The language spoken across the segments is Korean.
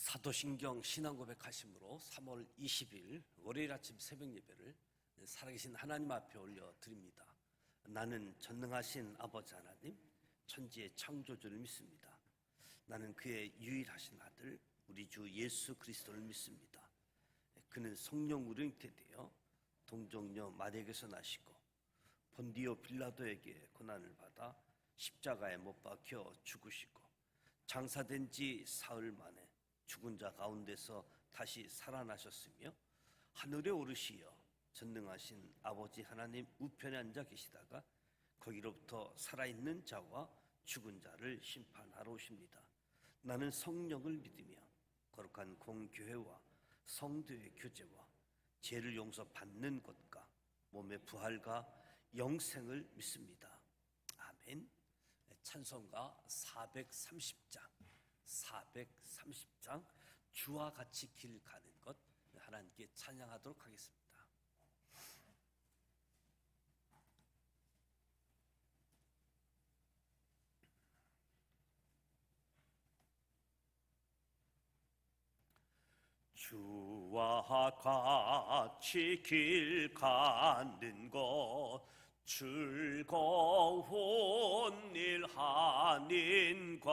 사도신경 신앙고백하심으로 3월 20일 월요일 아침 새벽 예배를 살아계신 하나님 앞에 올려드립니다. 나는 전능하신 아버지 하나님, 천지의 창조주를 믿습니다. 나는 그의 유일하신 아들 우리 주 예수 그리스도를 믿습니다. 그는 성령 우령케 되어 동정녀 마리아에게서 나시고 본디오 빌라도에게 고난을 받아 십자가에 못 박혀 죽으시고 장사된 지 사흘 만에 죽은 자 가운데서 다시 살아나셨으며 하늘에 오르시어 전능하신 아버지 하나님 우편에 앉아 계시다가 거기로부터 살아있는 자와 죽은 자를 심판하러 오십니다. 나는 성령을 믿으며 거룩한 공교회와 성도의 교제와 죄를 용서받는 것과 몸의 부활과 영생을 믿습니다. 아멘. 찬송가 430장 주와 같이 길 가는 것 하나님께 찬양하도록 하겠습니다. 주와 같이 길 가는 것 즐거운 일 하는가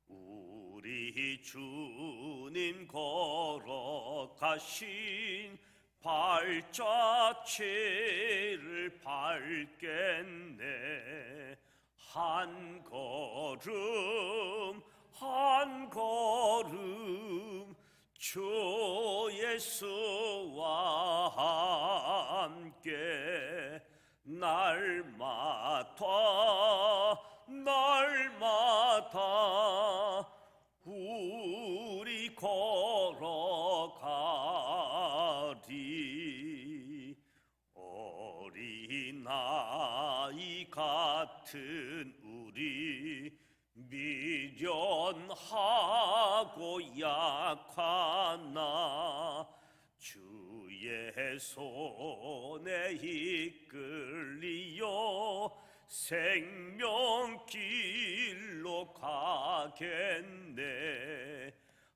우리 주님 걸어가신 발자취를 밟겠네. 한 걸음 한 걸음 주 예수와 함께 날마다 우리 걸어가리. 어린아이 같은 우리 미련하고 약하나 주의 손에 이끌리어 생명길로 가겠네.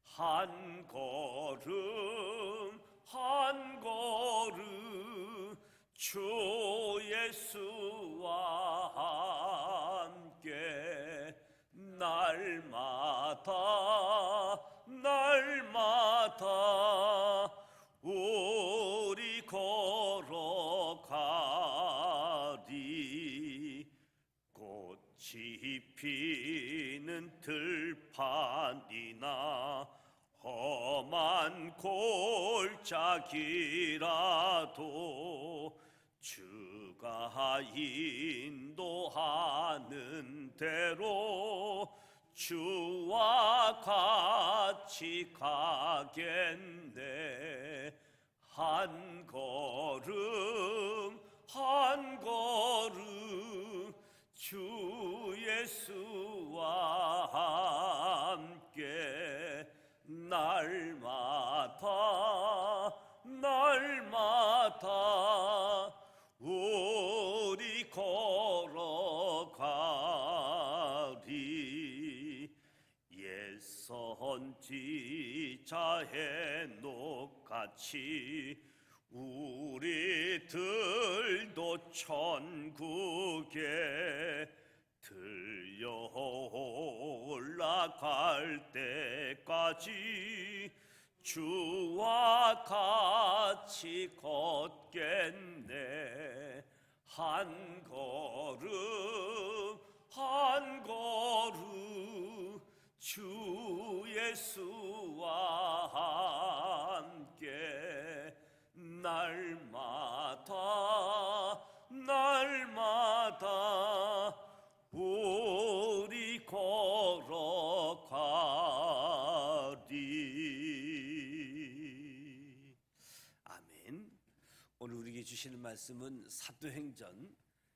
한 걸음 한 걸음 주 예수와 함께 날마다 우리 걸어가리. 꽃이 피는 들판이나 험한 골짜기라도 주가 인도하는 대로 주와 같이 가겠네. 한 걸음 한 걸음 주 예수와 함께 날마다 우리 걸어가리. 옛 선지자 헤녹같이 우리들도 천국에 들려 올라갈 때까지 주와 같이 걷겠네. 한 걸음 한 걸음 주 예수와 함께 날마다 우리 걸어가리. 아멘. 오늘 우리에게 주시는 말씀은 사도행전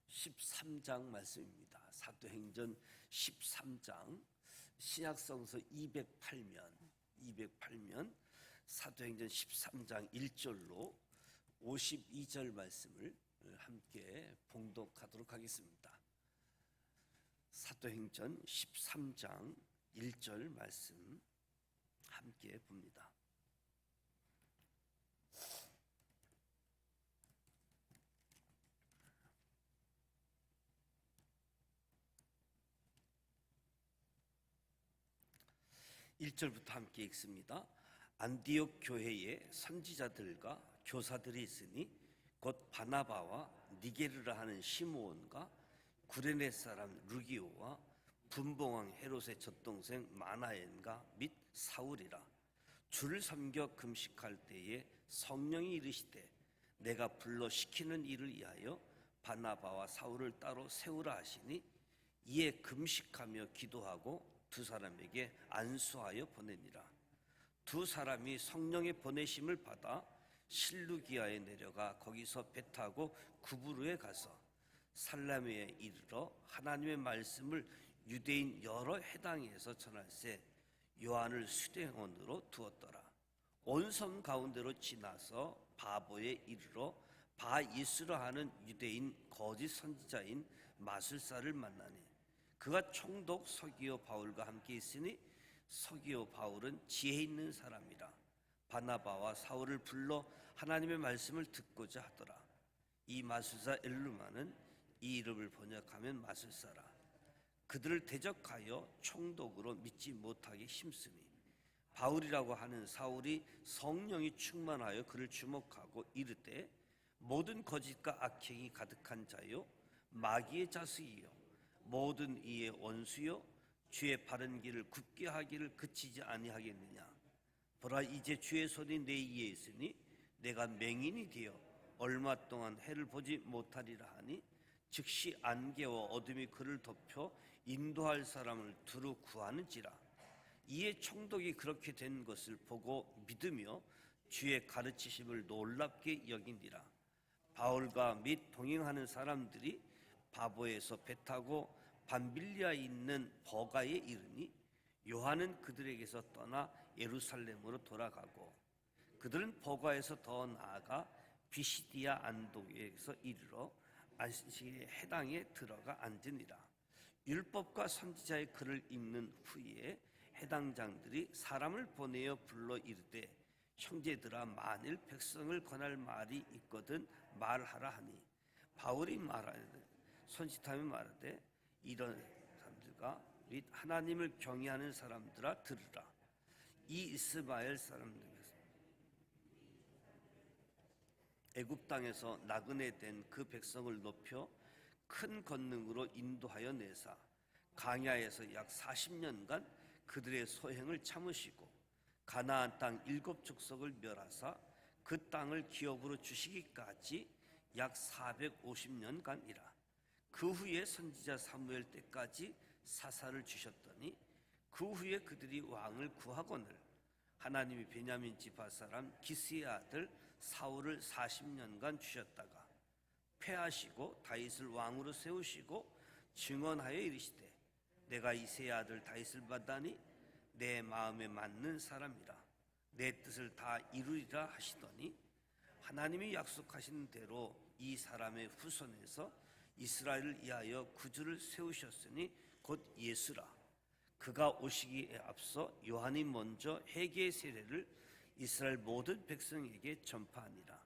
13장 말씀입니다. 사도행전 13장 신약성서 208면 사도행전 13장 1절로 52절 말씀을 함께 봉독하도록 하겠습니다. 사도행전 13장 1절 말씀 함께 봅니다. (1절부터) 함께 읽습니다. 안디옥 교회에 선지자들과 교사들이 있으니 곧 바나바와 니게르라 하는 시므온과 구레네 사람 루기오와 분봉왕 헤롯의 젖동생 마나엔과 및 사울이라. 주를 섬겨 금식할 때에 성령이 이르시되 내가 불러 시키는 일을 위하여 바나바와 사울을 따로 세우라 하시니 이에 금식하며 기도하고 두 사람에게 안수하여 보내니라. 두 사람이 성령의 보내심을 받아 실루기아에 내려가 거기서 배 타고 구브르에 가서 살라미에 이르러 하나님의 말씀을 유대인 여러 해당에서 전할세 요한을 수령원으로 두었더라. 온 섬 가운데로 지나서 바보에 이르러 바예수라 하는 유대인 거짓 선지자인 마술사를 만나니 그가 총독 서기오 바울과 함께 있으니 서기오 바울은 지혜 있는 사람이라. 바나바와 사울을 불러 하나님의 말씀을 듣고자 하더라. 이 마술사 엘루마는 이 이름을 번역하면 마술사라. 그들을 대적하여 총독으로 믿지 못하게 힘쓰니 바울이라고 하는 사울이 성령이 충만하여 그를 주목하고 이르되 모든 거짓과 악행이 가득한 자요 마귀의 자식이요 모든 이의 원수요 주의 바른 길을 굽게 하기를 그치지 아니하겠느냐. 보라 이제 주의 손이 내 위에 있으니 내가 맹인이 되어 얼마 동안 해를 보지 못하리라 하니 즉시 안개와 어둠이 그를 덮여 인도할 사람을 두루 구하는지라. 이에 총독이 그렇게 된 것을 보고 믿으며 주의 가르치심을 놀랍게 여기니라. 바울과 및 동행하는 사람들이 바보에서 배 타고 밤빌리아에 있는 버가에 이르니 요한은 그들에게서 떠나 예루살렘으로 돌아가고 그들은 버가에서 더 나아가 비시디아 안독에서 이르러 안식의 해당에 들어가 앉으니라. 율법과 선지자의 글을 읽는 후에 해당장들이 사람을 보내어 불러 이르되 형제들아 만일 백성을 권할 말이 있거든 말하라 하니 바울이 말하되 손짓하며 말하되 이런 사람들과 및 하나님을 경외하는 사람들아 들으라. 이 이스마엘 사람들에서 애굽 땅에서 나그네 된 그 백성을 높여 큰 권능으로 인도하여 내사 광야에서 약 40년간 그들의 소행을 참으시고 가나안 땅 7족속을 멸하사 그 땅을 기업으로 주시기까지 약 450년간이라. 그 후에 선지자 사무엘 때까지 사사를 주셨더니 그 후에 그들이 왕을 구하거늘 하나님이 베냐민 지파 사람 기스의 아들 사울을 40년간 주셨다가 패하시고 다윗을 왕으로 세우시고 증언하여 이르시되 내가 이새의 아들 다윗을 받다니 내 마음에 맞는 사람이라 내 뜻을 다 이루리라 하시더니 하나님이 약속하신 대로 이 사람의 후손에서 이스라엘을 위하여 구주를 세우셨으니 곧 예수라. 그가 오시기에 앞서 요한이 먼저 회개의 세례를 이스라엘 모든 백성에게 전파하니라.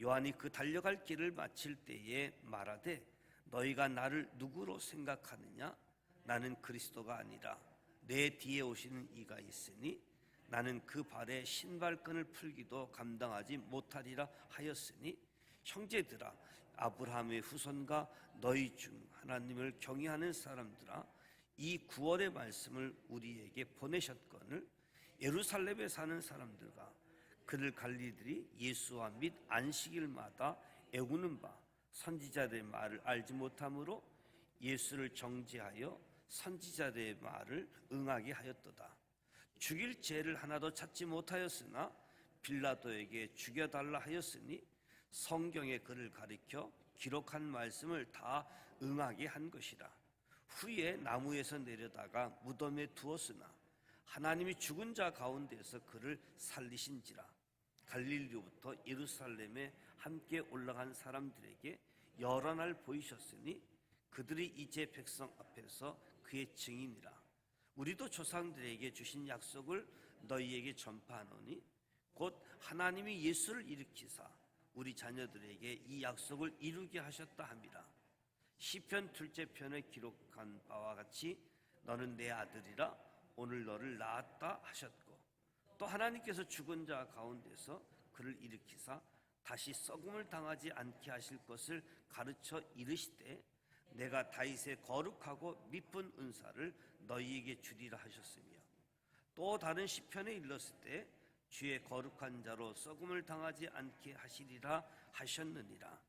요한이 그 달려갈 길을 마칠 때에 말하되 너희가 나를 누구로 생각하느냐? 나는 그리스도가 아니라 내 뒤에 오시는 이가 있으니 나는 그 발에 신발끈을 풀기도 감당하지 못하리라 하였으니 형제들아 아브라함의 후손과 너희 중 하나님을 경외하는 사람들아 이 구원의 말씀을 우리에게 보내셨거늘 예루살렘에 사는 사람들과 그들 관리들이 예수와 및 안식일마다 애우는 바 선지자들의 말을 알지 못함으로 예수를 정죄하여 선지자들의 말을 응하게 하였도다. 죽일 죄를 하나도 찾지 못하였으나 빌라도에게 죽여달라 하였으니 성경에 그를 가리켜 기록한 말씀을 다 응하게 한 것이라. 후에 나무에서 내려다가 무덤에 두었으나 하나님이 죽은 자 가운데서 그를 살리신지라. 갈릴리로부터 예루살렘에 함께 올라간 사람들에게 여러 날 보이셨으니 그들이 이제 백성 앞에서 그의 증인이라. 우리도 조상들에게 주신 약속을 너희에게 전파하노니 곧 하나님이 예수를 일으키사 우리 자녀들에게 이 약속을 이루게 하셨다 함이라. 시편 둘째 편에 기록한 바와 같이 너는 내 아들이라 오늘 너를 낳았다 하셨고, 또 하나님께서 죽은 자 가운데서 그를 일으키사 다시 썩음을 당하지 않게 하실 것을 가르쳐 이르시되 내가 다윗의 거룩하고 미쁜 은사를 너희에게 주리라 하셨으며, 또 다른 시편에 일렀을 때 주의 거룩한 자로 썩음을 당하지 않게 하시리라 하셨느니라.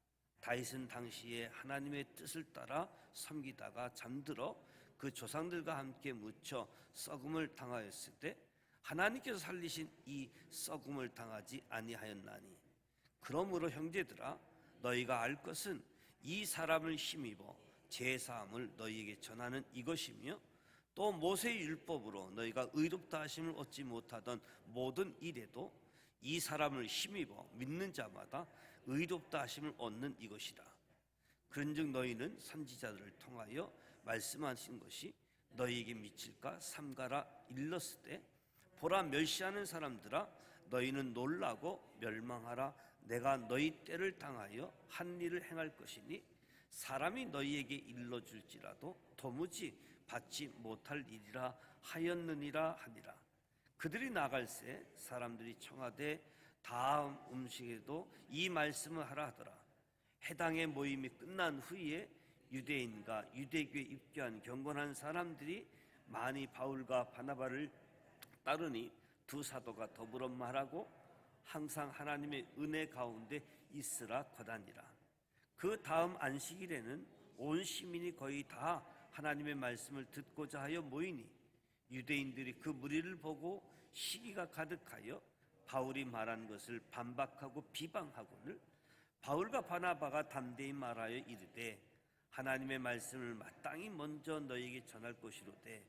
다윗은 당시에 하나님의 뜻을 따라 섬기다가 잠들어 그 조상들과 함께 묻혀 썩음을 당하였을 때 하나님께서 살리신 이 썩음을 당하지 아니하였나니, 그러므로 형제들아 너희가 알 것은 이 사람을 힘입어 제사함을 너희에게 전하는 이것이며, 또 모세의 율법으로 너희가 의롭다 하심을 얻지 못하던 모든 일에도 이 사람을 힘입어 믿는 자마다 의롭다 하심을 얻는 이것이다. 그런즉 너희는 선지자들을 통하여 말씀하신 것이 너희에게 미칠까 삼가라 일렀을 때, 보라 멸시하는 사람들아 너희는 놀라고 멸망하라. 내가 너희 때를 당하여 한 일을 행할 것이니 사람이 너희에게 일러줄지라도 도무지 받지 못할 일이라 하였느니라 하니라. 그들이 나갈새 사람들이 청하되 다음 음식에도 이 말씀을 하라 하더라. 해당의 모임이 끝난 후에 유대인과 유대교에 입교한 경건한 사람들이 많이 바울과 바나바를 따르니 두 사도가 더불어 말하고 항상 하나님의 은혜 가운데 있으라 거다니라. 그 다음 안식일에는 온 시민이 거의 다 하나님의 말씀을 듣고자 하여 모이니 유대인들이 그 무리를 보고 시기가 가득하여 바울이 말한 것을 반박하고 비방하거늘 바울과 바나바가 담대히 말하여 이르되 하나님의 말씀을 마땅히 먼저 너희에게 전할 것이로되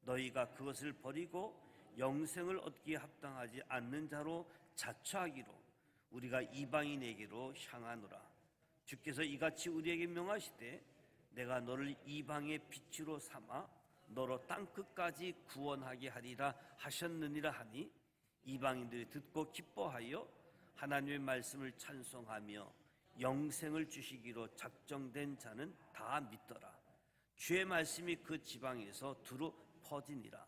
너희가 그것을 버리고 영생을 얻기에 합당하지 않는 자로 자처하기로 우리가 이방인에게로 향하노라. 주께서 이같이 우리에게 명하시되 내가 너를 이방의 빛으로 삼아 너로 땅끝까지 구원하게 하리라 하셨느니라 하니, 이방인들이 듣고 기뻐하여 하나님의 말씀을 찬송하며 영생을 주시기로 작정된 자는 다 믿더라. 주의 말씀이 그 지방에서 두루 퍼지니라.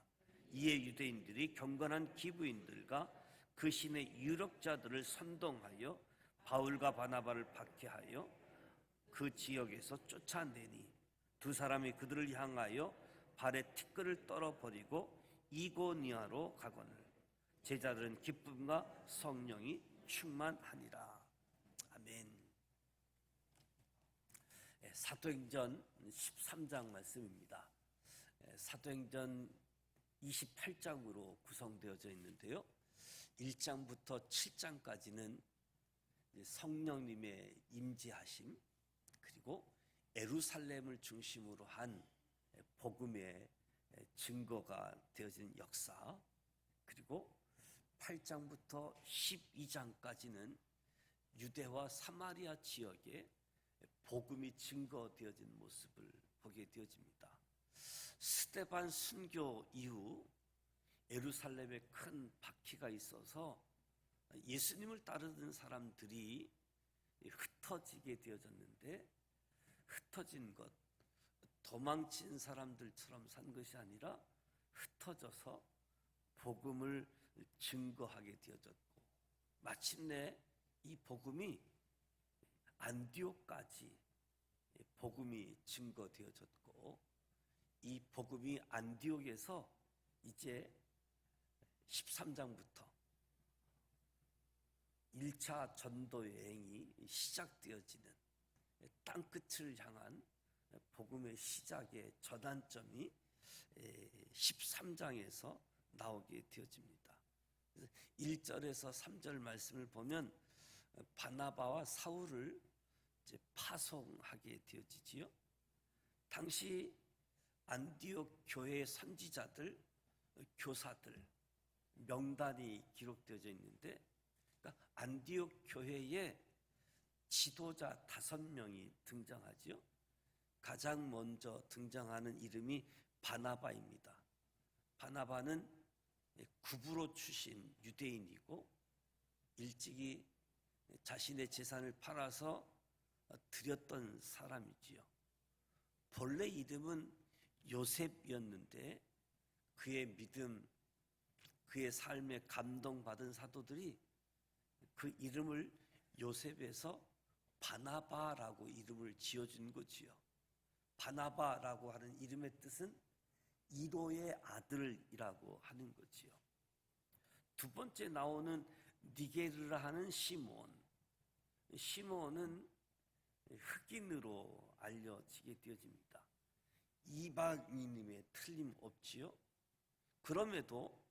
이에 유대인들이 경건한 기부인들과 그 신의 유력자들을 선동하여 바울과 바나바를 박해하여 그 지역에서 쫓아내니 두 사람이 그들을 향하여 발에 티끌을 떨어버리고 이고니아로 가거늘 제자들은 기쁨과 성령이 충만하니라. 아멘. 사도행전 13장 말씀입니다. 사도행전 28장으로 구성되어져 있는데요, 1장부터 7장까지는 성령님의 임재하심, 그리고 예루살렘을 중심으로 한 복음의 증거가 되어진 역사, 그리고 8장부터 12장까지는 유대와 사마리아 지역에 복음이 증거되어진 모습을 보게 되어집니다. 스데반 순교 이후 예루살렘에 큰 박해가 있어서 예수님을 따르는 사람들이 흩어지게 되어졌는데, 흩어진 것, 도망친 사람들처럼 산 것이 아니라 흩어져서 복음을 증거하게 되어졌고, 마침내 이 복음이 안디옥까지 복음이 증거되어졌고, 이 복음이 안디옥에서 이제 13장부터 1차 전도 여행이 시작되어지는 땅끝을 향한 복음의 시작의 전환점이 13장에서 나오게 되어집니다. 1절에서 3절 말씀을 보면 바나바와 사울을 이제 파송하게 되어지지요. 당시 안디옥 교회의 선지자들, 교사들 명단이 기록되어져 있는데, 그러니까 안디옥 교회에 지도자 5명이 등장하지요. 가장 먼저 등장하는 이름이 바나바입니다. 바나바는 구브로 출신 유대인이고 일찍이 자신의 재산을 팔아서 드렸던 사람이지요. 본래 이름은 요셉이었는데 그의 믿음, 그의 삶에 감동받은 사도들이 그 이름을 요셉에서 바나바라고 이름을 지어준 거지요. 바나바라고 하는 이름의 뜻은 이로의 아들이라고 하는 거지요. 두 번째 나오는 니게르라 하는 시몬. 시몬은 흑인으로 알려지게 되어집니다. 이방인임에 틀림없지요. 그럼에도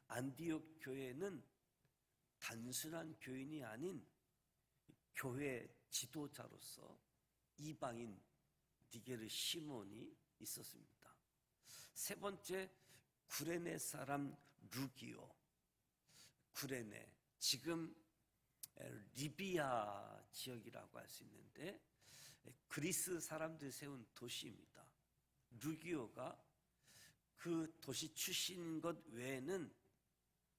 안디옥 교회는 단순한 교인이 아닌 교회 지도자로서 이방인 니게르 시몬이 있었습니다. 세 번째, 구레네 사람 루기오. 구레네, 지금 리비아 지역이라고 할 수 있는데 그리스 사람들이 세운 도시입니다. 루기오가 그 도시 출신인 것 외에는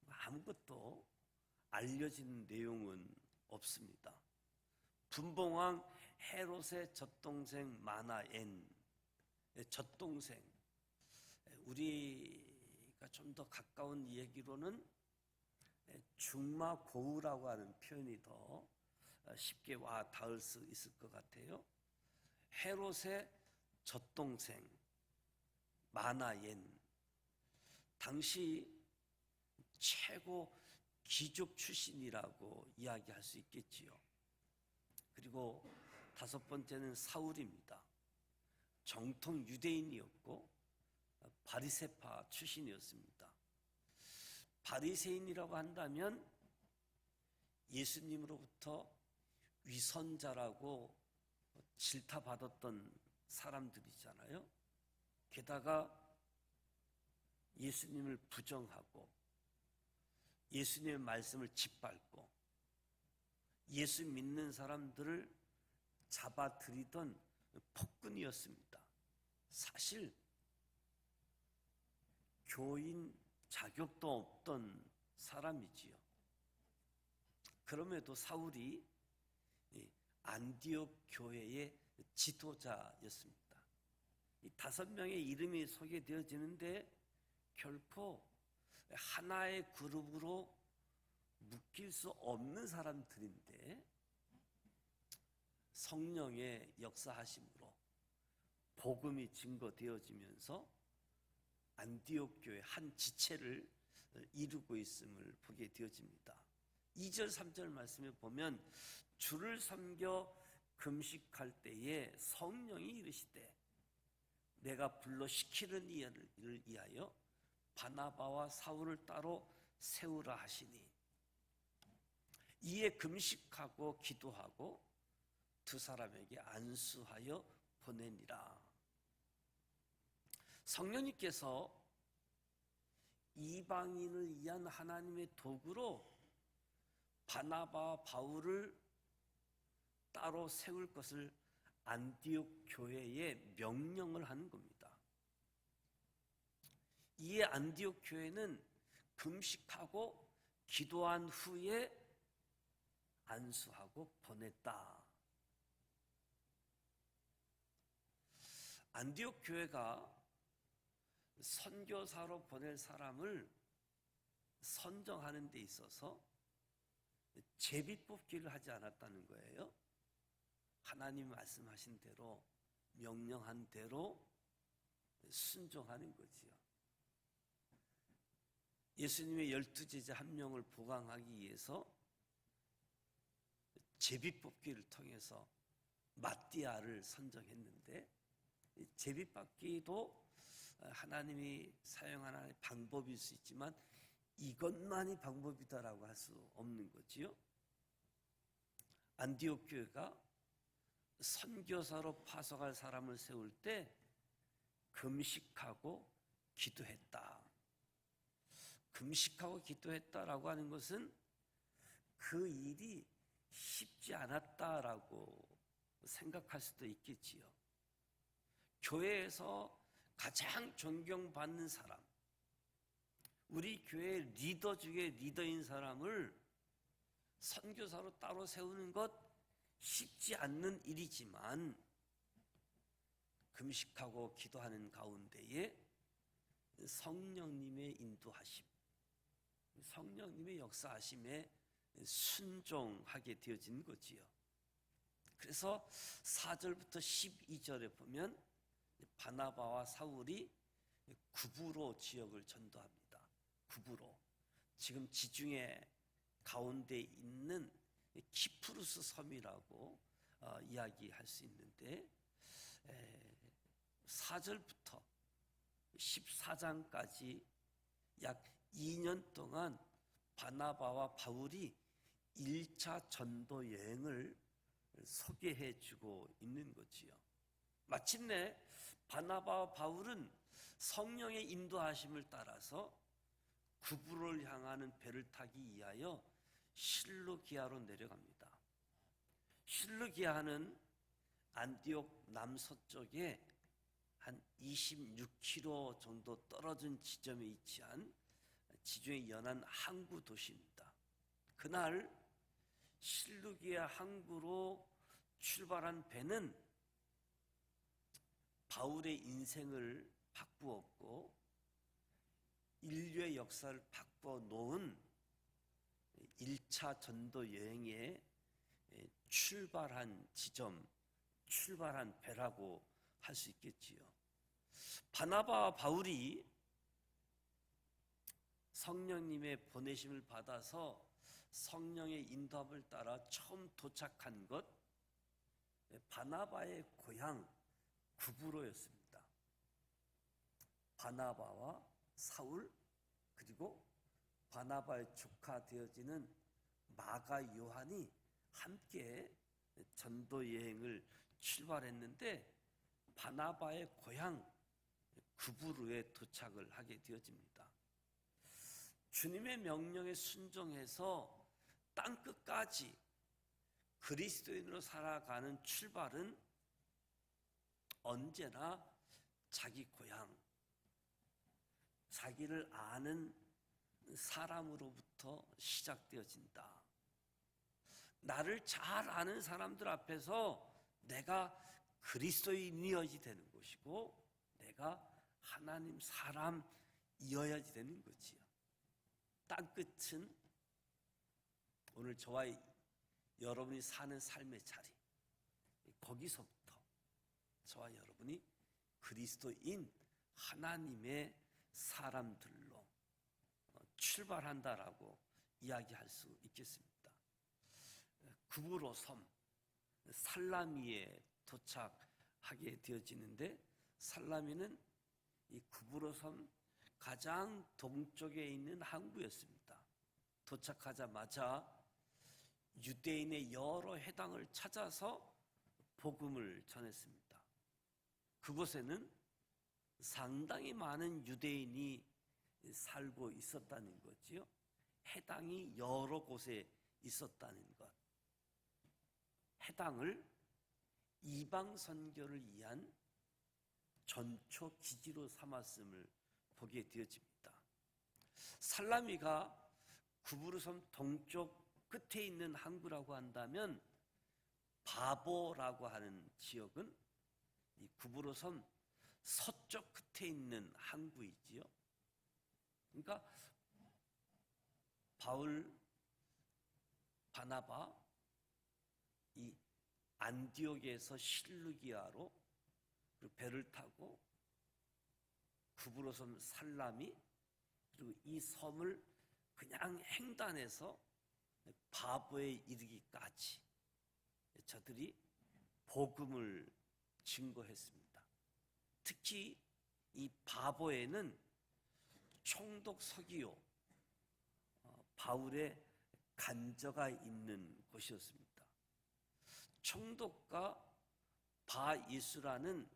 아무것도 알려진 내용은 없습니다. 분봉왕 헤롯의 젖동생 마나엔, 젖동생, 우리가 좀 더 가까운 얘기로는 중마고우라고 하는 표현이 더 쉽게 와 닿을 수 있을 것 같아요. 헤롯의 젖동생 마나엔, 당시 최고 귀족 출신이라고 이야기할 수 있겠지요. 그리고 다섯 번째는 사울입니다. 정통 유대인이었고 바리새파 출신이었습니다. 바리새인이라고 한다면 예수님으로부터 위선자라고 질타받았던 사람들이잖아요. 게다가 예수님을 부정하고 예수님의 말씀을 짓밟고 예수 믿는 사람들을 잡아들이던 폭군이었습니다. 사실 교인 자격도 없던 사람이지요. 그럼에도 사울이 안디옥 교회의 지도자였습니다. 이 5명의 이름이 소개되어지는데 결코 하나의 그룹으로 묶일 수 없는 사람들인데 성령의 역사하심으로 복음이 증거되어지면서 안디옥 교회 한 지체를 이루고 있음을 보게 되어집니다. 2절 3절 말씀에 보면 주를 섬겨 금식할 때에 성령이 이르시되 내가 불러 시키는 일을 위하여 바나바와 사울을 따로 세우라 하시니 이에 금식하고 기도하고 두 사람에게 안수하여 보내니라. 성령님께서 이방인을 위한 하나님의 도구로 바나바와 바울을 따로 세울 것을 안디옥 교회에 명령을 하는 겁니다. 이에 안디옥 교회는 금식하고 기도한 후에 안수하고 보냈다. 안디옥 교회가 선교사로 보낼 사람을 선정하는 데 있어서 제비뽑기를 하지 않았다는 거예요. 하나님 말씀하신 대로 명령한 대로 순종하는 거지요. 예수님의 12제자 한 명을 보강하기 위해서 제비뽑기를 통해서 마띠아를 선정했는데 제비뽑기도 하나님이 사용하는 방법일 수 있지만 이것만이 방법이다라고 할 수 없는 거지요. 안디옥 교회가 선교사로 파송할 사람을 세울 때 금식하고 기도했다. 금식하고 기도했다라고 하는 것은 그 일이 쉽지 않았다라고 생각할 수도 있겠지요. 교회에서 가장 존경받는 사람, 우리 교회 리더 중에 리더인 사람을 선교사로 따로 세우는 것 쉽지 않는 일이지만 금식하고 기도하는 가운데에 성령님의 인도하심, 성령님의 역사하심에 순종하게 되어진 거지요. 그래서 4절부터 12절에 보면 바나바와 사울이 구브로 지역을 전도합니다. 구브로, 지금 지중해 가운데 있는 키프루스 섬이라고 이야기할 수 있는데 4절부터 14장까지 약 2년 동안 바나바와 바울이 1차 전도 여행을 소개해 주고 있는 거지요. 마침내 바나바와 바울은 성령의 인도하심을 따라서 구브로를 향하는 배를 타기 위하여 실루기아로 내려갑니다. 실루기아는 안디옥 남서쪽에 한 26km 정도 떨어진 지점에 위치한 지중해 연안 항구 도시입니다. 그날 실루기아 항구로 출발한 배는 바울의 인생을 바꾸었고 인류의 역사를 바꿔 놓은 1차 전도 여행에 출발한 지점, 출발한 배라고 할 수 있겠지요. 바나바와 바울이 성령님의 보내심을 받아서 성령의 인도함을 따라 처음 도착한 것, 바나바의 고향 구브로였습니다. 바나바와 사울, 그리고 바나바의 조카 되어지는 마가 요한이 함께 전도 여행을 출발했는데 바나바의 고향 구브로에 도착을 하게 되어집니다. 주님의 명령에 순종해서 땅끝까지 그리스도인으로 살아가는 출발은 언제나 자기 고향, 자기를 아는 사람으로부터 시작되어진다. 나를 잘 아는 사람들 앞에서 내가 그리스도인이어야지 되는 것이고 내가 하나님 사람이어야지 되는 거지요. 땅끝은 오늘 저와 여러분이 사는 삶의 자리, 거기서부터 저와 여러분이 그리스도인 하나님의 사람들로 출발한다라고 이야기할 수 있겠습니다. 구브로 섬 살라미에 도착하게 되어지는데 살라미는 이 구브로 섬 가장 동쪽에 있는 항구였습니다. 도착하자마자 유대인의 여러 회당을 찾아서 복음을 전했습니다. 그곳에는 상당히 많은 유대인이 살고 있었다는 거지요. 해당이 여러 곳에 있었다는 것. 해당을 이방 선교를 위한 전초 기지로 삼았음을 보게 되어집니다. 살라미가 구브로섬 동쪽 끝에 있는 항구라고 한다면 바보라고 하는 지역은 이 구브로섬 서쪽 끝에 있는 항구이지요. 그러니까 바울, 바나바 이 안디옥에서 실루기아로 배를 타고 구브로섬 살라미 그리고 이 섬을 그냥 횡단해서 바보에 이르기까지 저들이 복음을 증거했습니다. 특히 이 바보에는 총독 서기오 바울의 간저가 있는 곳이었습니다. 총독과 바예수라는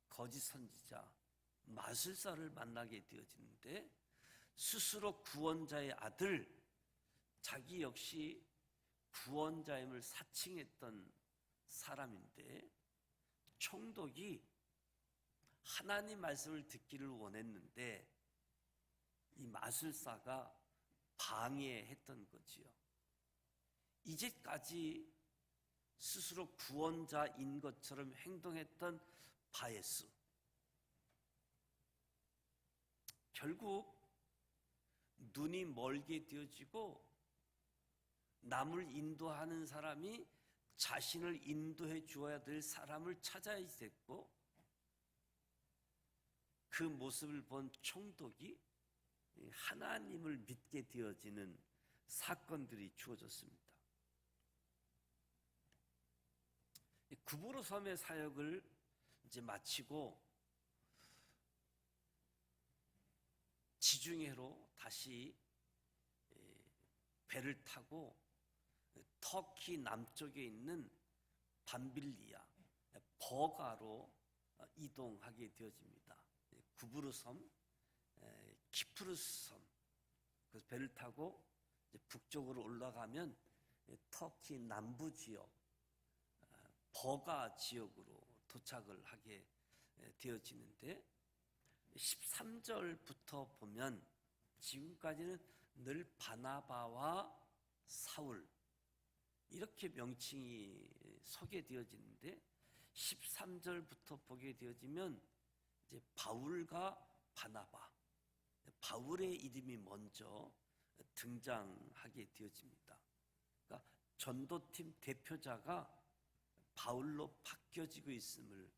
거짓 선지자 마술사를 만나게 되어지는데 스스로 구원자의 아들, 자기 역시 구원자임을 사칭했던 사람인데 총독이 하나님 말씀을 듣기를 원했는데 이 마술사가 방해했던 거지요. 이제까지 스스로 구원자인 것처럼 행동했던 바에스, 결국 눈이 멀게 되어지고 남을 인도하는 사람이 자신을 인도해 주어야 될 사람을 찾아야 됐고, 그 모습을 본 총독이 하나님을 믿게 되어지는 사건들이 주어졌습니다. 구부로 섬의 사역을 이제 마치고 지중해로 다시 배를 타고 터키 남쪽에 있는 밤빌리아, 버가로 이동하게 되어집니다. 구부로 섬, 키프루스 섬, 그래서 배를 타고 북쪽으로 올라가면 터키 남부 지역, 버가 지역으로 도착을 하게 되어지는데, 13절부터 보면 지금까지는 늘 바나바와 사울 이렇게 명칭이 소개되어지는데, 13절부터 보게 되어지면 이제 바울과 바나바, 바울의 이름이 먼저 등장하게 되어집니다. 그러니까 전도팀 대표자가 바울로 바뀌어지고 있음을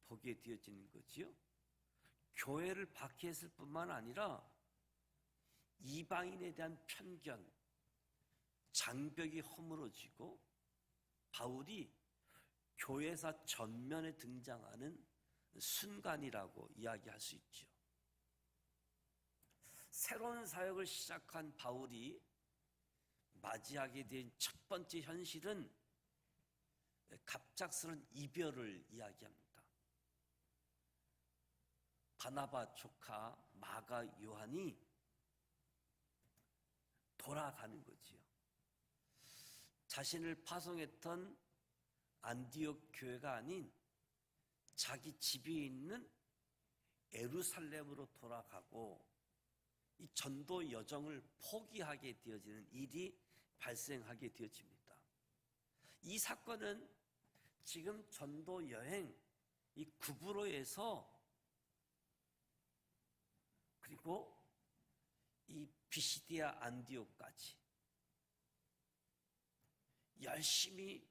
보게 되어지는 거지요. 교회를 박해했을 뿐만 아니라 이방인에 대한 편견, 장벽이 허물어지고 바울이 교회사 전면에 등장하는 순간이라고 이야기할 수 있죠. 새로운 사역을 시작한 바울이 맞이하게 된 첫 번째 현실은 갑작스런 이별을 이야기합니다. 바나바 조카 마가 요한이 돌아가는 거지요. 자신을 파송했던 안디옥 교회가 아닌 자기 집에 있는 예루살렘으로 돌아가고 이 전도 여정을 포기하게 되어지는 일이 발생하게 되어집니다. 이 사건은 지금 전도 여행 이 구브로에서 그리고 이 비시디아 안디옥까지 열심히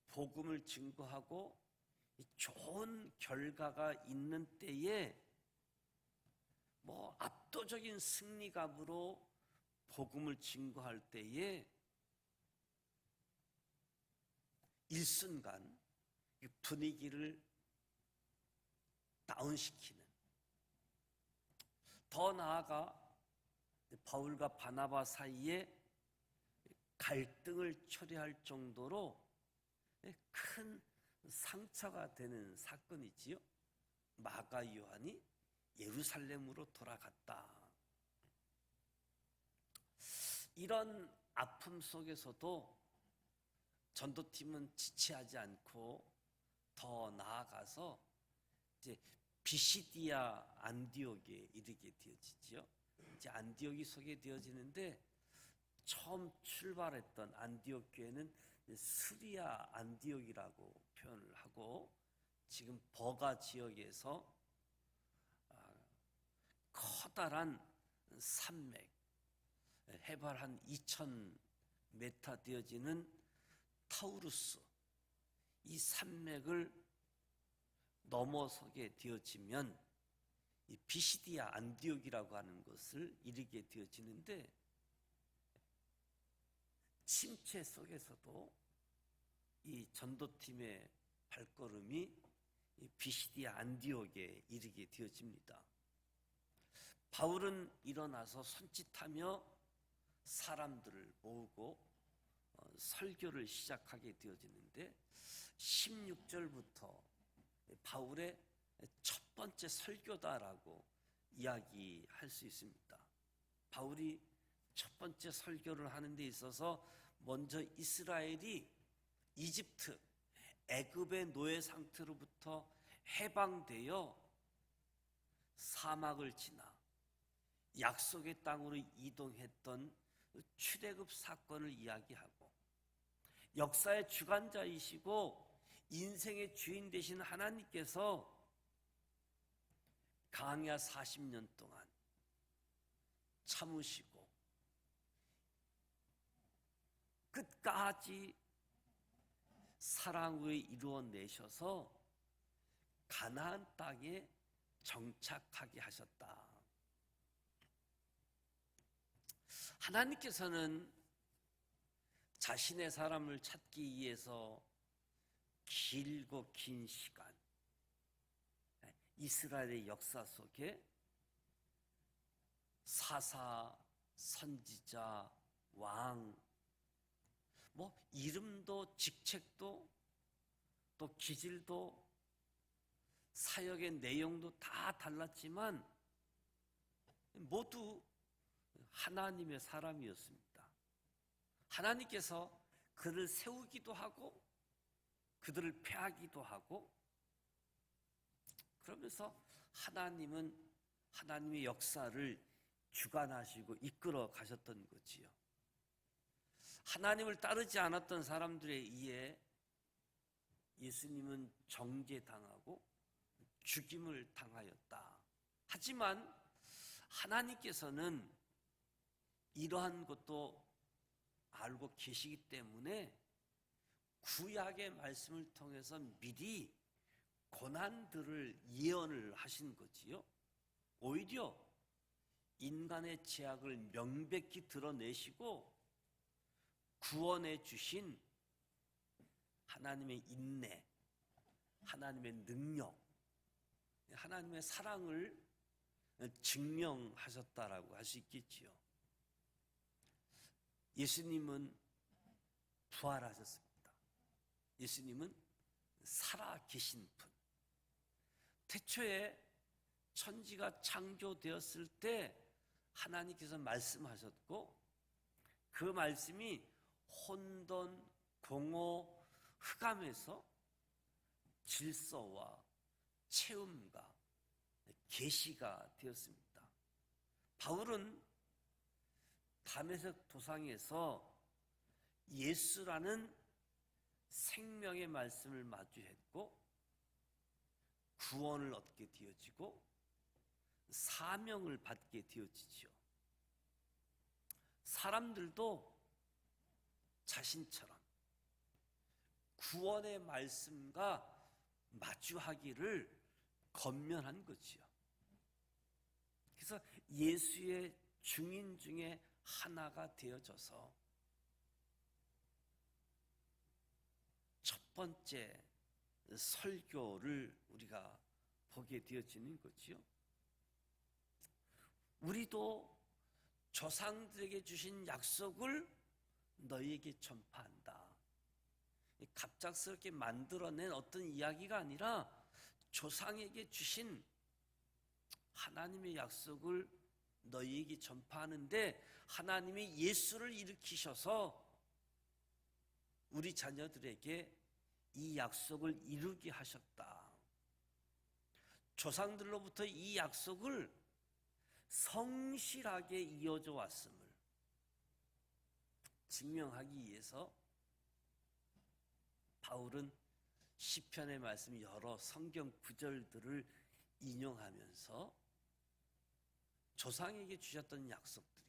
복음을 증거하고 좋은 결과가 있는 때에 압도적인 승리감으로 복음을 증거할 때에 일순간 분위기를 다운시키는, 더 나아가 바울과 바나바 사이에 갈등을 초래할 정도로 큰 상처가 되는 사건이지요. 마가 요한이 예루살렘으로 돌아갔다. 이런 아픔 속에서도 전도팀은 지체하지 않고 더 나아가서 이제 비시디아 안디옥에 이르게 되어지죠. 이제 안디옥이 소개되어지는데, 처음 출발했던 안디옥 교회는 스리아 안디옥이라고 표현을 하고, 지금 버가 지역에서 커다란 산맥, 해발 한 2000m 되어지는 타우루스, 이 산맥을 넘어서게 되어지면 이 비시디아 안디옥이라고 하는 것을 이르게 되어지는데, 침체 속에서도 이 전도팀의 발걸음이 이 비시디아 안디옥에 이르게 되어집니다. 바울은 일어나서 손짓하며 사람들을 모으고 설교를 시작하게 되어지는데, 16절부터 바울의 첫 번째 설교다라고 이야기할 수 있습니다. 바울이 첫 번째 설교를 하는 데 있어서 먼저 이스라엘이 이집트, 애굽의 노예 상태로부터 해방되어 사막을 지나 약속의 땅으로 이동했던 출애굽 사건을 이야기하고, 역사의 주관자이시고 인생의 주인 되신 하나님께서 광야 40년 동안 참으시고 끝까지 사랑으로 이루어내셔서 가나안 땅에 정착하게 하셨다. 하나님께서는 자신의 사람을 찾기 위해서 길고 긴 시간, 이스라엘의 역사 속에 사사, 선지자, 왕, 이름도 직책도 또 기질도 사역의 내용도 다 달랐지만 모두 하나님의 사람이었습니다. 하나님께서 그를 세우기도 하고 그들을 폐하기도 하고, 그러면서 하나님은 하나님의 역사를 주관하시고 이끌어 가셨던 거지요. 하나님을 따르지 않았던 사람들에 의해 예수님은 정죄당하고 죽임을 당하였다. 하지만 하나님께서는 이러한 것도 알고 계시기 때문에 구약의 말씀을 통해서 미리 고난들을 예언을 하신 거지요. 오히려 인간의 죄악을 명백히 드러내시고 구원해 주신 하나님의 인내, 하나님의 능력, 하나님의 사랑을 증명하셨다라고 할 수 있겠지요. 예수님은 부활하셨습니다. 예수님은 살아 계신 분. 태초에 천지가 창조되었을 때 하나님께서 말씀하셨고, 그 말씀이 혼돈, 공허, 흑암에서 질서와 체험과 계시가 되었습니다. 바울은 다메섹 도상에서 예수라는 생명의 말씀을 마주했고 구원을 얻게 되어지고 사명을 받게 되어지죠. 사람들도 자신처럼 구원의 말씀과 마주하기를 권면한 거지요. 그래서 예수의 증인 중에 하나가 되어져서 첫 번째 설교를 우리가 보게 되어지는 거지요. 우리도 조상들에게 주신 약속을 너희에게 전파한다. 갑작스럽게 만들어낸 어떤 이야기가 아니라 조상에게 주신 하나님의 약속을 너희에게 전파하는데, 하나님이 예수를 일으키셔서 우리 자녀들에게 이 약속을 이루게 하셨다. 조상들로부터 이 약속을 성실하게 이어져 왔음을 증명하기 위해서 바울은 시편의 말씀 여러 성경 구절들을 인용하면서 조상에게 주셨던 약속들이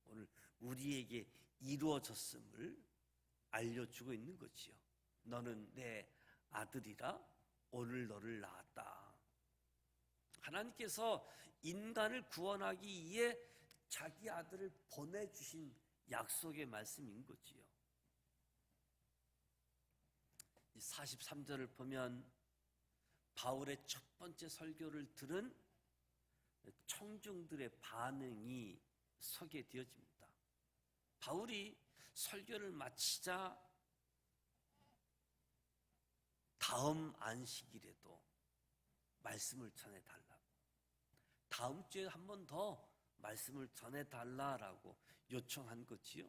오늘 우리에게 이루어졌음을 알려주고 있는 거지요. 너는 내 아들이라 오늘 너를 낳았다. 하나님께서 인간을 구원하기 위해 자기 아들을 보내주신 약속의 말씀인 거지요. 43절을 보면 바울의 첫 번째 설교를 들은 청중들의 반응이 소개되어집니다. 바울이 설교를 마치자 다음 안식일에도 말씀을 전해달라고, 다음 주에 한 번 더 말씀을 전해달라고 요청한 거지요.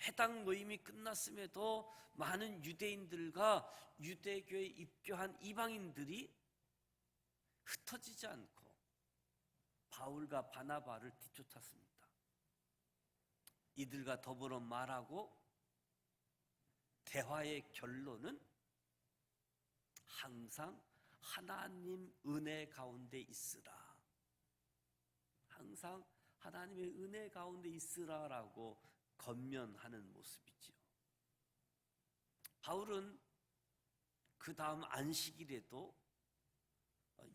해당 모임이 끝났음에도 많은 유대인들과 유대교에 입교한 이방인들이 흩어지지 않고 바울과 바나바를 뒤쫓았습니다. 이들과 더불어 말하고 대화의 결론은 항상 하나님 은혜 가운데 있으라. 항상 하나님의 은혜 가운데 있으라라고 권면하는 모습이지요. 바울은 그 다음 안식일에도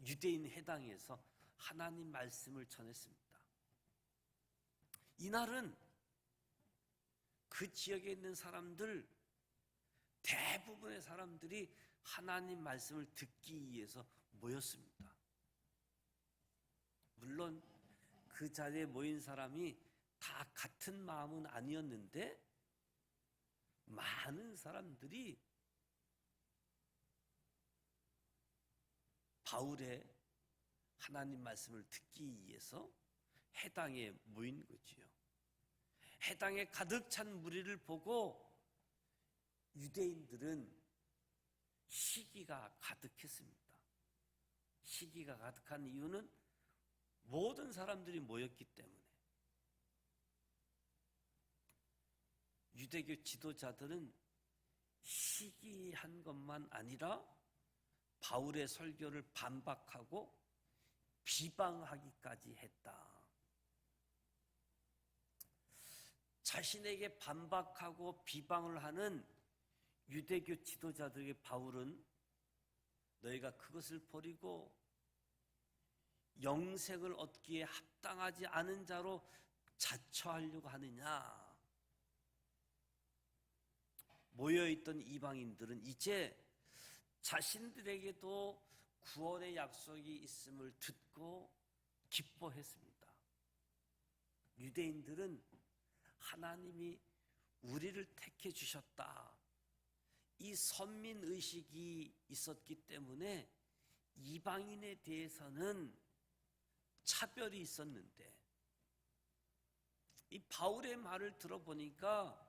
유대인 회당에서 하나님 말씀을 전했습니다. 이날은 그 지역에 있는 사람들, 대부분의 사람들이 하나님 말씀을 듣기 위해서 모였습니다. 물론 그 자리에 모인 사람이 다 같은 마음은 아니었는데 많은 사람들이 바울의 하나님 말씀을 듣기 위해서 회당에 모인 거지요. 회당에 가득 찬 무리를 보고 유대인들은 시기가 가득했습니다. 시기가 가득한 이유는 모든 사람들이 모였기 때문에. 유대교 지도자들은 시기한 것만 아니라 바울의 설교를 반박하고 비방하기까지 했다. 자신에게 반박하고 비방을 하는 유대교 지도자들에게 바울은 너희가 그것을 버리고 영생을 얻기에 합당하지 않은 자로 자처하려고 하느냐. 모여있던 이방인들은 이제 자신들에게도 구원의 약속이 있음을 듣고 기뻐했습니다. 유대인들은 하나님이 우리를 택해 주셨다. 이 선민의식이 있었기 때문에 이방인에 대해서는 차별이 있었는데 이 바울의 말을 들어보니까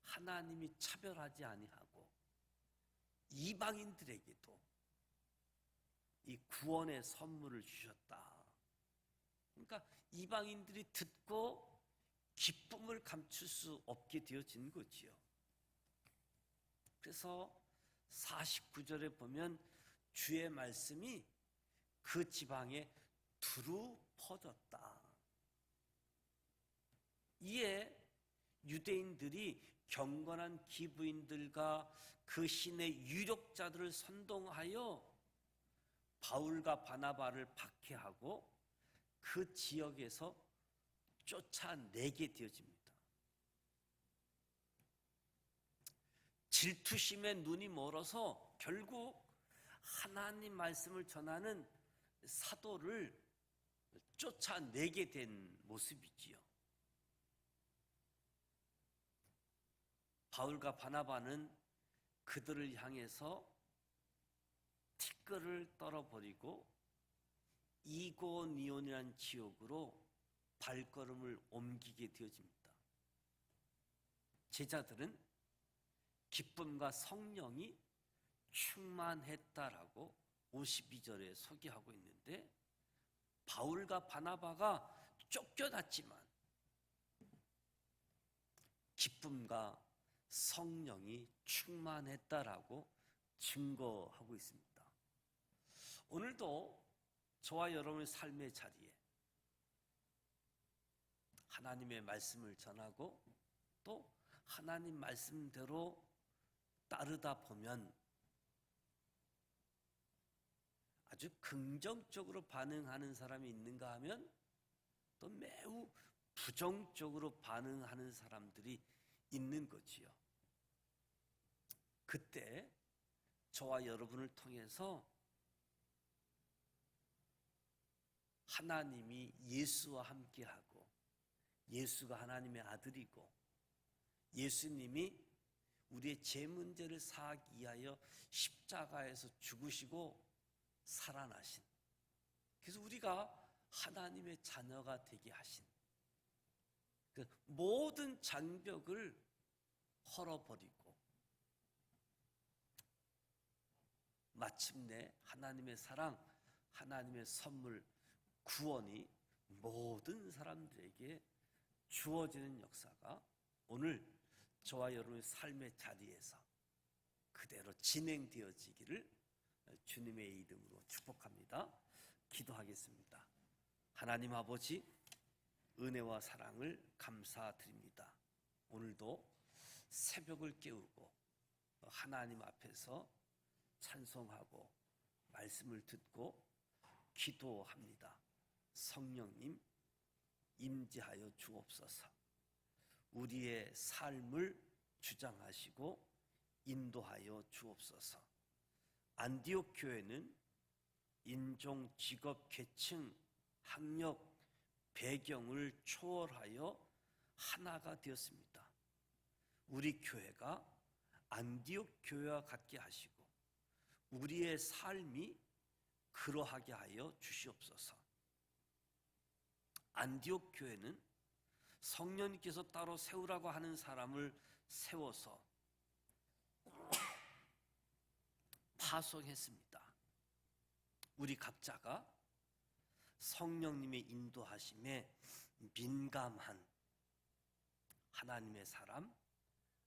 하나님이 차별하지 아니하고 이방인들에게도 이 구원의 선물을 주셨다. 그러니까 이방인들이 듣고 기쁨을 감출 수 없게 되어진 거지요. 그래서 49절에 보면 주의 말씀이 그 지방에 두루 퍼졌다. 이에 유대인들이 경건한 기부인들과 그 신의 유력자들을 선동하여 바울과 바나바를 박해하고 그 지역에서 쫓아내게 되어집니다. 질투심에 눈이 멀어서 결국 하나님 말씀을 전하는 사도를 쫓아내게 된 모습이지요. 바울과 바나바는 그들을 향해서 티끌을 떨어버리고 이고니온이라는 지역으로 발걸음을 옮기게 되어집니다. 제자들은 기쁨과 성령이 충만했다라고 52절에 소개하고 있는데 바울과 바나바가 쫓겨났지만 기쁨과 성령이 충만했다라고 증거하고 있습니다. 오늘도 저와 여러분의 삶의 자리에 하나님의 말씀을 전하고 또 하나님 말씀대로 따르다 보면 아주 긍정적으로 반응하는 사람이 있는가 하면 또 매우 부정적으로 반응하는 사람들이 있는 거지요. 그때 저와 여러분을 통해서 하나님이 예수와 함께하고 예수가 하나님의 아들이고 예수님이 우리의 죄 문제를 사하기 위하여 십자가에서 죽으시고 살아나신, 그래서 우리가 하나님의 자녀가 되게 하신 그 모든 장벽을 헐어버리고 마침내 하나님의 사랑, 하나님의 선물, 구원이 모든 사람들에게 주어지는 역사가 오늘 저와 여러분의 삶의 자리에서 그대로 진행되어지기를 주님의 이름으로 축복합니다. 기도하겠습니다. 하나님 아버지, 은혜와 사랑을 감사드립니다. 오늘도 새벽을 깨우고 하나님 앞에서 찬송하고 말씀을 듣고 기도합니다. 성령님 임재하여 주옵소서. 우리의 삶을 주장하시고 인도하여 주옵소서. 안디옥 교회는 인종, 직업, 계층, 학력, 배경을 초월하여 하나가 되었습니다. 우리 교회가 안디옥 교회와 같게 하시고 우리의 삶이 그러하게 하여 주시옵소서. 안디옥 교회는 성령님께서 따로 세우라고 하는 사람을 세워서 파송했습니다. 우리 각자가 성령님의 인도하심에 민감한 하나님의 사람,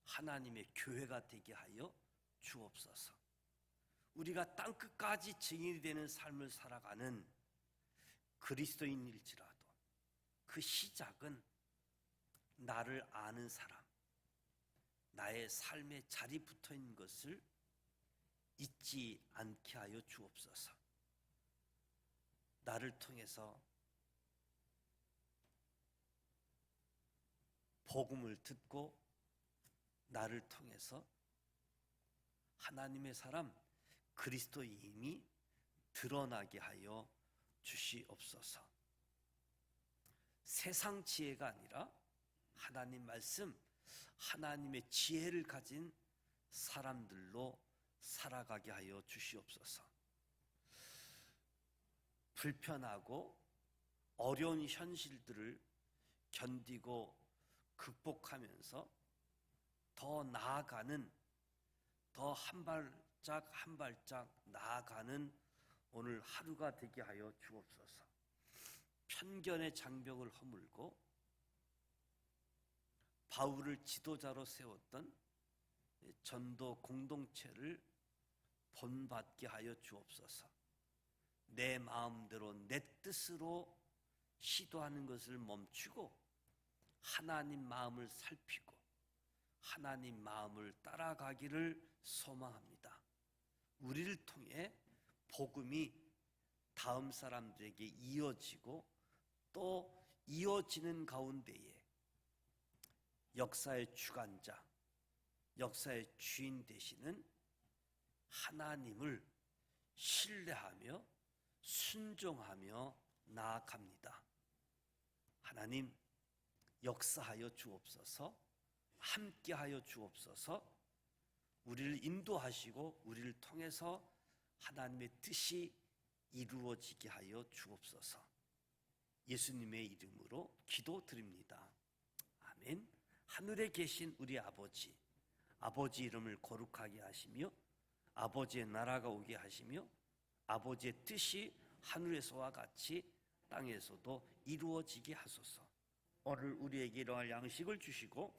하나님의 교회가 되게 하여 주옵소서. 우리가 땅끝까지 증인이 되는 삶을 살아가는 그리스도인일지라도 그 시작은 나를 아는 사람, 나의 삶의 자리 붙어 있는 것을 잊지 않게 하여 주옵소서. 나를 통해서 복음을 듣고 나를 통해서 하나님의 사람 그리스도인이 드러나게 하여 주시옵소서. 세상 지혜가 아니라 하나님 말씀, 하나님의 지혜를 가진 사람들로 살아가게 하여 주시옵소서. 불편하고 어려운 현실들을 견디고 극복하면서 더 나아가는, 더 한 발짝 한 발짝 나아가는 오늘 하루가 되게 하여 주옵소서. 편견의 장벽을 허물고 바울을 지도자로 세웠던 전도 공동체를 본받게 하여 주옵소서. 내 마음대로 내 뜻으로 시도하는 것을 멈추고 하나님 마음을 살피고 하나님 마음을 따라가기를 소망합니다. 우리를 통해 복음이 다음 사람들에게 이어지고 또 이어지는 가운데에 역사의 주관자, 역사의 주인 되시는 하나님을 신뢰하며 순종하며 나아갑니다. 하나님 역사하여 주옵소서. 함께하여 주옵소서. 우리를 인도하시고 우리를 통해서 하나님의 뜻이 이루어지게 하여 주옵소서. 예수님의 이름으로 기도드립니다. 아멘. 하늘에 계신 우리 아버지, 아버지 이름을 거룩하게 하시며 아버지의 나라가 오게 하시며 아버지의 뜻이 하늘에서와 같이 땅에서도 이루어지게 하소서. 오늘 우리에게 일용할 양식을 주시고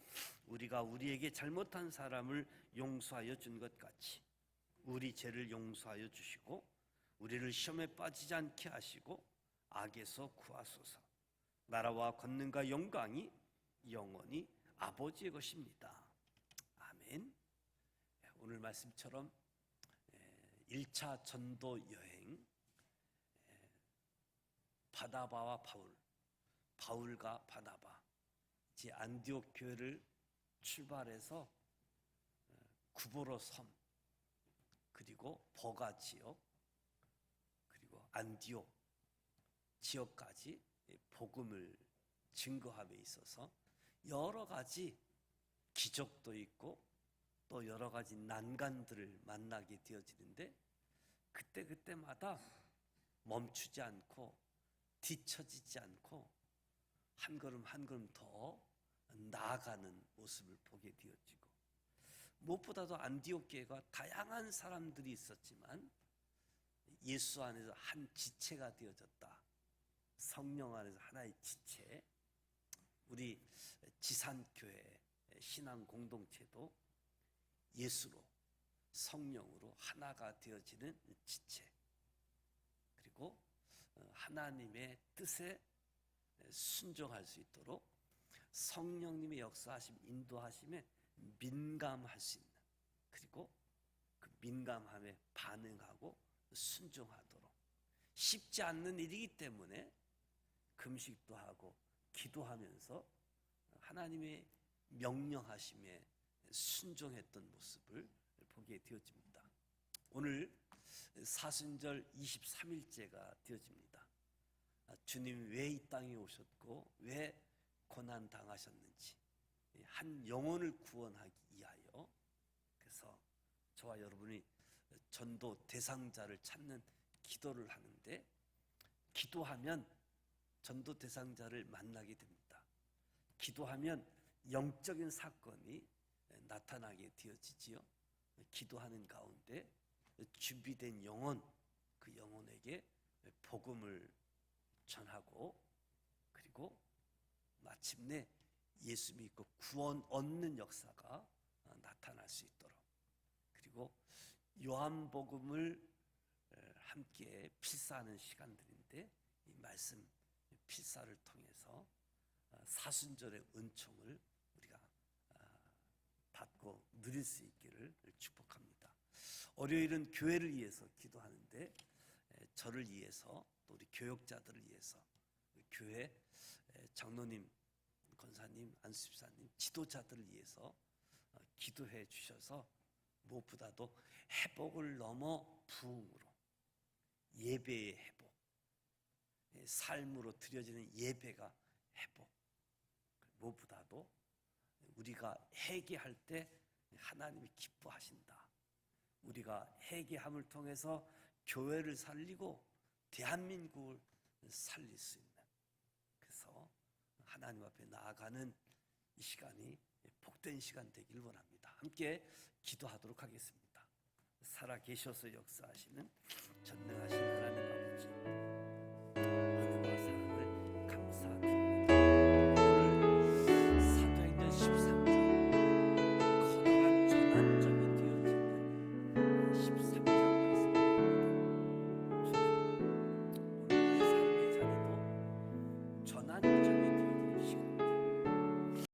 우리가 우리에게 잘못한 사람을 용서하여 준 것 같이 우리 죄를 용서하여 주시고 우리를 시험에 빠지지 않게 하시고 악에서 구하소서. 나라와 권능과 영광이 영원히 아버지의 것입니다. 아멘. 오늘 말씀처럼 1차 전도 여행, 바나바와 바울, 바울과 바나바, 이제 안디옥 교회를 출발해서 구보로 섬, 그리고 버가 지역, 그리고 안디옥 지역까지 복음을 증거함에 있어서 여러 가지 기적도 있고 또 여러 가지 난간들을 만나게 되어지는데 그때마다 멈추지 않고 뒤처지지 않고 한 걸음 한 걸음 더 나아가는 모습을 보게 되어지고 무엇보다도 안디옥 교회가 다양한 사람들이 있었지만 예수 안에서 한 지체가 되어졌다. 성령 안에서 하나의 지체, 우리 지산교회 신앙 공동체도 예수로 성령으로 하나가 되어지는 지체, 그리고 하나님의 뜻에 순종할 수 있도록 성령님의 역사하심, 인도하심에 민감할 수 있는, 그리고 그 민감함에 반응하고 순종하도록, 쉽지 않는 일이기 때문에 금식도 하고 기도하면서 하나님의 명령하심에 순종했던 모습을 보게 되어집니다. 오늘 사순절 23일째가 되어집니다. 주님 왜 이 땅에 오셨고 왜 고난 당하셨는지, 한 영혼을 구원하기 위하여. 그래서 저와 여러분이 전도 대상자를 찾는 기도를 하는데, 기도하면 전도 대상자를 만나게 됩니다. 기도하면 영적인 사건이 나타나게 되어지지요. 기도하는 가운데 준비된 영혼, 그 영혼에게 복음을 전하고, 그리고 마침내 예수 믿고 구원 얻는 역사가 나타날 수 있도록, 그리고 요한복음을 함께 필사하는 시간들인데, 이 말씀 필사를 통해서 사순절의 은총을 우리가 받고 누릴 수 있기를 축복합니다. 월요일은 교회를 위해서 기도하는데, 저를 위해서 또 우리 교역자들을 위해서, 교회 장로님, 권사님, 안수집사님, 지도자들을 위해서 기도해 주셔서 무엇보다도 회복을 넘어 부흥으로, 예배의 회복, 삶으로 드려지는 예배가 회복, 무엇보다도 우리가 회개할 때 하나님이 기뻐하신다. 우리가 회개함을 통해서 교회를 살리고 대한민국을 살릴 수 있는, 그래서 하나님 앞에 나아가는 이 시간이 복된 시간 되길 원합니다. 함께 기도하도록 하겠습니다. 살아 계셔서 역사하시는 전능하신 하나님,